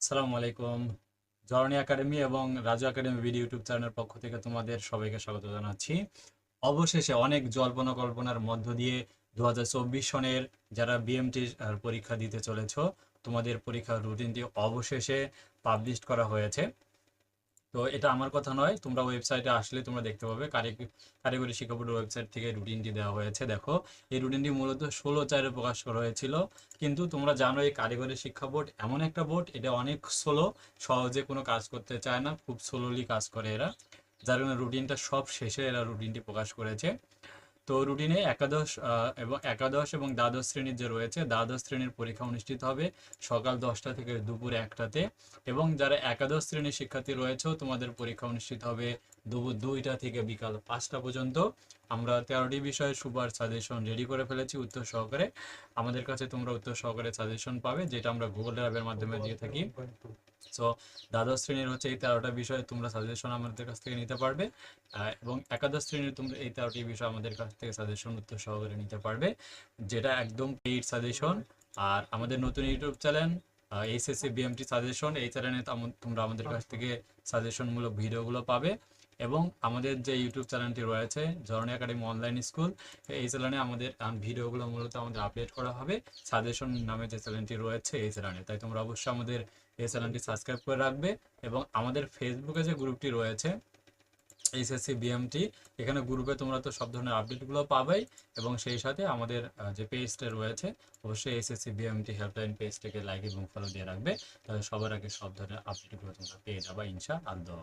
আসসালামু আলাইকুম। জরনি একাডেমি এবং রাজু একাডেমি ভিডিও ইউটিউব চ্যানেলের পক্ষ থেকে তোমাদের সবাইকে স্বাগত জানাচ্ছি। অবশেষে অনেক জল্পনা কল্পনার মধ্য দিয়ে 2024 সনের যারা বিএমটি পরীক্ষা দিতে চলেছ, তোমাদের পরীক্ষার রুটিনটি অবশেষে পাবলিশ করা হয়েছে। তো এটা আমার কথা নয়, তোমরা ওয়েবসাইটে আসলে তোমরা দেখতে পাবে কারিগরি শিক্ষা বোর্ডের ওয়েবসাইট থেকে রুটিনটি দেওয়া হয়েছে। দেখো, এই রুটিনটি মূলত 16/4 প্রকাশ করা হয়েছিল। কিন্তু তোমরা জানো এই কারিগরি শিক্ষা বোর্ড এমন একটা বোর্ড, এটা অনেক স্লো, সহজে কোনো কাজ করতে চায় না, খুব স্লোলি কাজ করে এরা, যার কারণে রুটিনটা সব শেষে এরা রুটিনটি প্রকাশ করেছে। তো রুটিনে একাদশ এবং দ্বাদশ শ্রেণীর যে রয়েছে, দ্বাদশ শ্রেণীর পরীক্ষা অনুষ্ঠিত হবে সকাল 10টা থেকে দুপুর 1টাতে। এবং যারা একাদশ শ্রেণীর শিক্ষার্থী রয়েছে, তোমাদের পরীক্ষা অনুষ্ঠিত হবে দুপুর 2টা থেকে বিকাল 5টা পর্যন্ত। আমরা 13টি বিষয়ে সুপার সাজেশন রেডি করে ফেলেছি উত্তর সহকারে। আমাদের কাছে তোমরা উত্তর সহকারে সাজেশন পাবে, যেটা আমরা গুগল ড্রাইভের মাধ্যমে দিয়ে থাকি। সো দ্বাদশ শ্রেণীর হচ্ছে এই 13টা বিষয়ে তোমরা সাজেশন আমাদের কাছ থেকে নিতে পারবে, এবং একাদশ শ্রেণীর তোমরা এই 13টি বিষয় আমাদের কাছ থেকে সাজেশন উত্তর সহকারে নিতে পারবে, যেটা একদম পেইড সাজেশন। আর আমাদের নতুন YouTube channel HSC BMT suggestion, এই চ্যানেলে তোমরা আমাদের কাছ থেকে সাজেশনমূলক ভিডিওগুলো পাবে। এবং আমাদের যে ইউটিউব চ্যানেলটি রয়েছে জরনি একাডেমি অনলাইন স্কুল, এই চ্যানেলে আমাদের ভিডিওগুলো মূলত আমাদের আপডেট করা হবে সাজেশন নামে যে চ্যানেলটি রয়েছে এই চ্যানেলে। তাই তোমরা অবশ্যই আমাদের এই চ্যানেলটি সাবস্ক্রাইব করে রাখবে। এবং আমাদের ফেসবুকে যে গ্রুপটি রয়েছে এইচএসসি বিএমটি, এখানে গ্রুপে তোমরা তো সব ধরনের আপডেটগুলো পাবেই, এবং সেই সাথে আমাদের যে পেজটা রয়েছে, অবশ্যই এইচএসসি বিএমটি হেল্পলাইন পেজটাকে লাইক এবং ফলো দিয়ে রাখবে, তাহলে সবার আগে সব ধরনের আপডেটগুলো তোমরা পেয়ে যাবে ইনশাআল্লাহ।